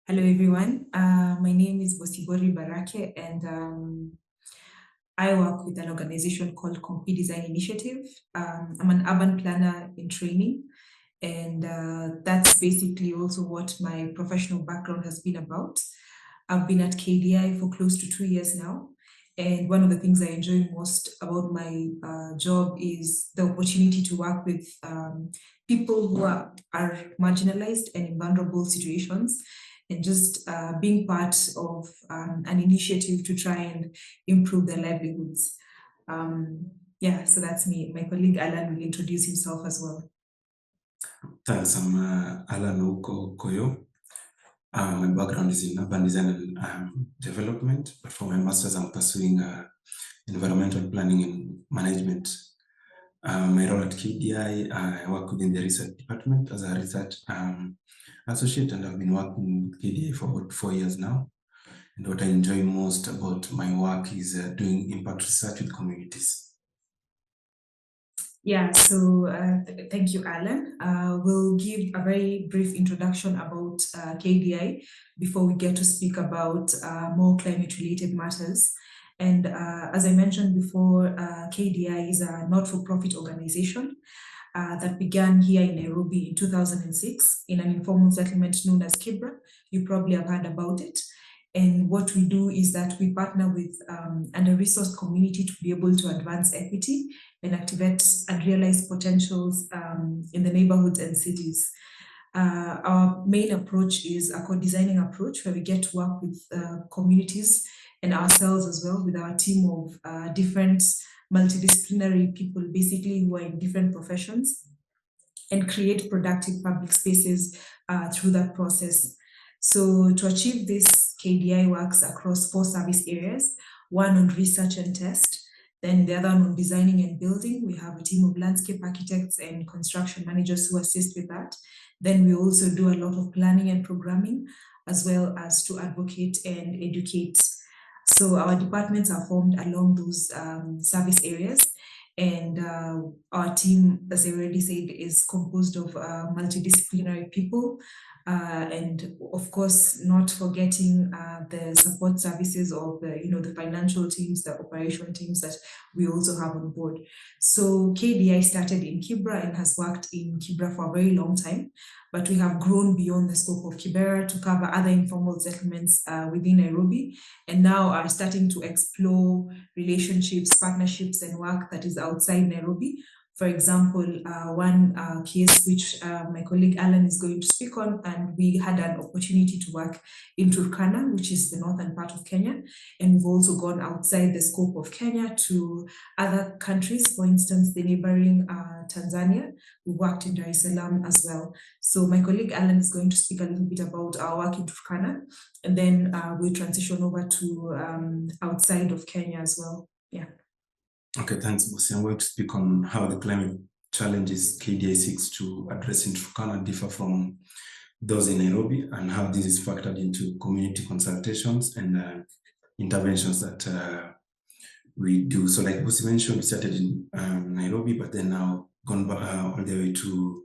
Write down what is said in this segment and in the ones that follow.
Hello, everyone. My name is Bosibori Barake, and I work with an organization called Compi Design Initiative. I'm an urban planner in training, and that's basically also what my professional background has been about. I've been at KDI for close to 2 years now. And one of the things I enjoy most about my job is the opportunity to work with people who are marginalized and in vulnerable situations, and just being part of an initiative to try and improve their livelihoods. Yeah, so that's me. My colleague Alan will introduce himself as well. Thanks, I'm Alan Koyo. My background is in urban design and development, but for my master's, I'm pursuing environmental planning and management. My role at KDI, I work within the research department as a research associate, and I've been working with KDI for about 4 years now. And what I enjoy most about my work is doing impact research with communities. Yeah, so thank you, Alan. We'll give a very brief introduction about KDI before we get to speak about more climate-related matters. And as I mentioned before, KDI is a not-for-profit organization that began here in Nairobi in 2006 in an informal settlement known as Kibra. You probably have heard about it. And what we do is that we partner with under-resourced community to be able to advance equity and activate and realize potentials in the neighborhoods and cities. Our main approach is a co-designing approach where we get to work with communities and ourselves as well, with our team of different multidisciplinary people, basically, who are in different professions, and create productive public spaces through that process. So to achieve this, KDI works across 4 service areas, one on research and test, then the other one on designing and building. We have a team of landscape architects and construction managers who assist with that. Then we also do a lot of planning and programming, as well as to advocate and educate. So our departments are formed along those service areas. And our team, as I already said, is composed of multidisciplinary people. And of course, not forgetting the support services of the financial teams, the operation teams that we also have on board. So KDI started in Kibra and has worked in Kibra for a very long time, but we have grown beyond the scope of Kibera to cover other informal settlements within Nairobi, and now are starting to explore relationships, partnerships, and work that is outside Nairobi. For example, one case which my colleague Alan is going to speak on, and we had an opportunity to work in Turkana, which is the northern part of Kenya, and we've also gone outside the scope of Kenya to other countries, for instance, the neighboring Tanzania. We worked in Dar es Salaam as well. So my colleague Alan is going to speak a little bit about our work in Turkana, and then we'll transition over to outside of Kenya as well. Yeah. Okay, thanks, Bosi. I'm going to speak on how the climate challenges KDI seeks to address in Turkana differ from those in Nairobi, and how this is factored into community consultations and interventions that we do. So like Bosi mentioned, we started in Nairobi, but then now gone all the way to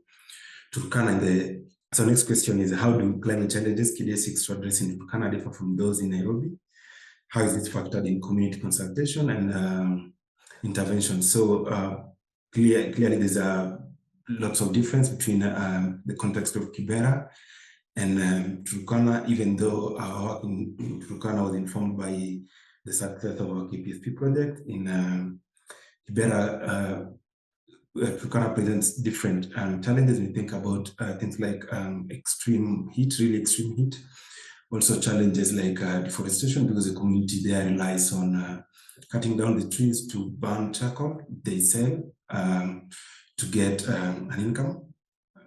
Turkana. So next question is, how do climate challenges KDI seeks to address in Turkana differ from those in Nairobi? How is it factored in community consultation and intervention? So clearly there's lots of difference between the context of Kibera and Turkana, even though our work in Turkana was informed by the success of our KPSP project. In Kibera, Turkana presents different challenges when you think about things like extreme heat, really extreme heat. Also challenges like deforestation, because the community there relies on cutting down the trees to burn charcoal they sell to get an income,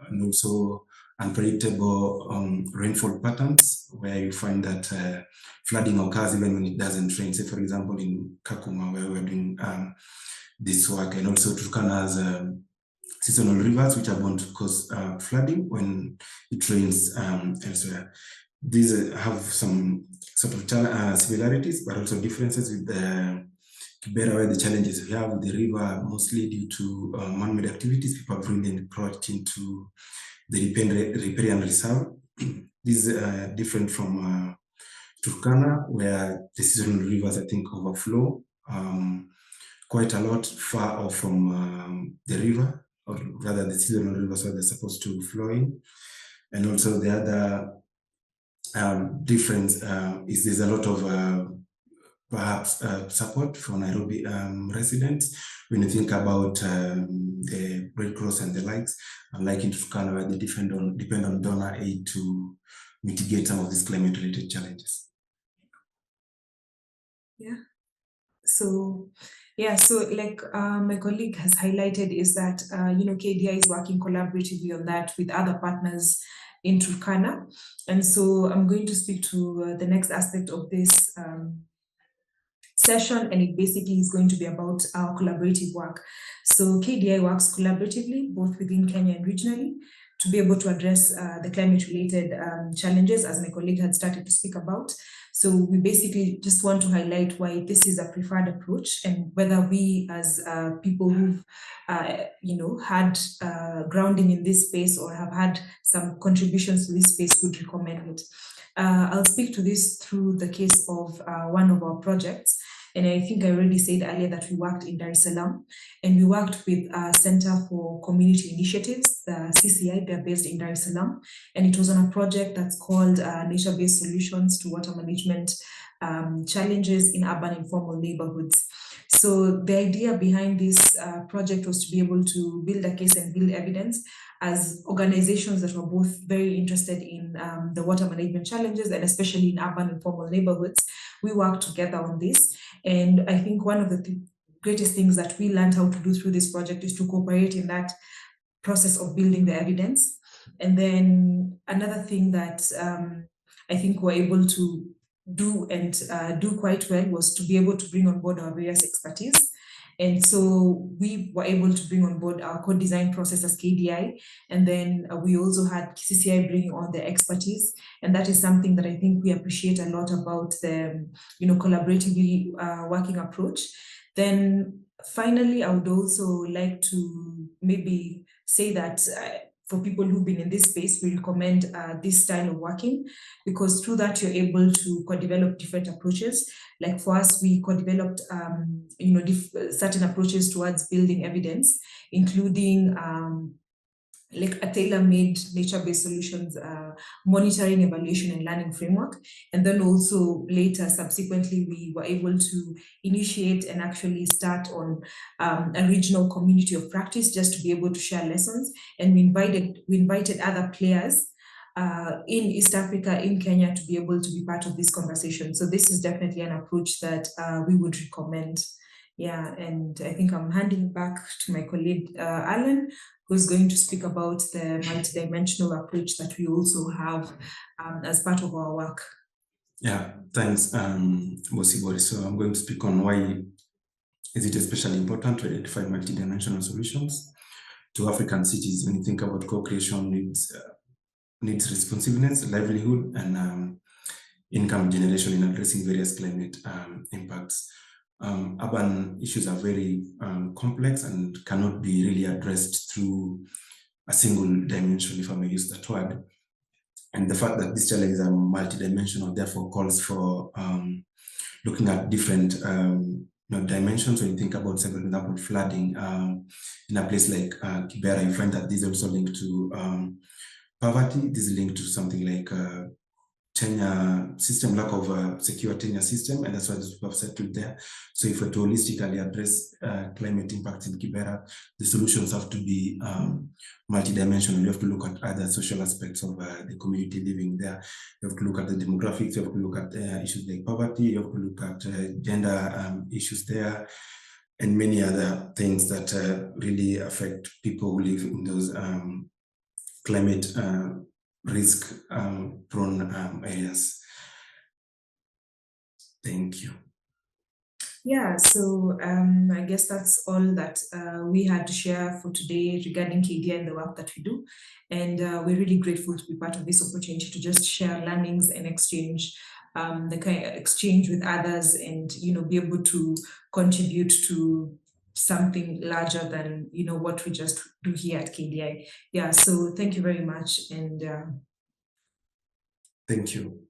and also unpredictable rainfall patterns, where you find that flooding occurs even when it doesn't rain. Say, for example, in Kakuma, where we're doing this work, and also Turkana has seasonal rivers which are bound to cause flooding when it rains elsewhere. These have some sort of similarities, but also differences with the Kibera, where the challenges we have with the river mostly due to man-made activities. People have really encroached into the riparian reserve This is different from Turkana, where the seasonal rivers, I think, overflow quite a lot far off from the river, or rather the seasonal rivers where they're supposed to flow in. And also the other difference is there's a lot of perhaps support for Nairobi residents when you think about the Red Cross and the likes, unlike in Turkana where they depend on donor aid to mitigate some of these climate-related challenges. Yeah. So like my colleague has highlighted is that KDI is working collaboratively on that with other partners in Turkana, and so I'm going to speak to the next aspect of this session, and it basically is going to be about our collaborative work. So KDI works collaboratively both within Kenya and regionally to be able to address the climate-related challenges, as my colleague had started to speak about. So we basically just want to highlight why this is a preferred approach, and whether we as people who've had grounding in this space or have had some contributions to this space would recommend it. I'll speak to this through the case of one of our projects. And I think I already said earlier that we worked in Dar es Salaam, and we worked with Center for Community Initiatives, the CCI. They're based in Dar es Salaam, and it was on a project that's called Nature-Based Solutions to Water Management Challenges in Urban Informal Neighborhoods. So the idea behind this project was to be able to build a case and build evidence as organizations that were both very interested in the water management challenges, and especially in urban informal neighborhoods. We worked together on this. And I think one of the greatest things that we learned how to do through this project is to cooperate in that process of building the evidence. And then another thing that I think we're able to do and do quite well was to be able to bring on board our various expertise. And so we were able to bring on board our code design process as KDI. And then we also had CCI bringing on their expertise. And that is something that I think we appreciate a lot about the collaboratively working approach. Then finally, I would also like to maybe say that for people who've been in this space, we recommend this style of working, because through that you're able to co-develop different approaches. Like for us, we co-developed certain approaches towards building evidence, including like a tailor-made nature-based solutions monitoring, evaluation, and learning framework. And then also later, subsequently, we were able to initiate and actually start on a regional community of practice just to be able to share lessons. And we invited other players in East Africa, in Kenya, to be able to be part of this conversation. So this is definitely an approach that we would recommend. Yeah, and I think I'm handing back to my colleague, Alan, who's going to speak about the multidimensional approach that we also have as part of our work. Yeah, thanks, Bosibori. So I'm going to speak on why is it especially important to identify multidimensional solutions to African cities when you think about co-creation needs responsiveness, livelihood, and income generation in addressing various climate impacts. Urban issues are very complex and cannot be really addressed through a single dimension, if I may use that word. And the fact that these challenges are multidimensional therefore calls for looking at different dimensions. When you think about, say, for example, flooding in a place like Kibera, you find that this is also linked to poverty. This is linked to something like tenure system, lack of secure tenure system, and that's why those people have settled there. So if we're to holistically address climate impacts in Kibera, the solutions have to be multidimensional. You have to look at other social aspects of the community living there. You have to look at the demographics, you have to look at issues like poverty, you have to look at gender issues there, and many other things that really affect people who live in those climate risk prone areas. Thank you. Yeah, so I guess that's all that we had to share for today regarding KDI and the work that we do. And we're really grateful to be part of this opportunity to just share learnings and exchange the kind of exchange with others, and be able to contribute to something larger than what we just do here at KDI. Yeah, so thank you very much, and Thank you.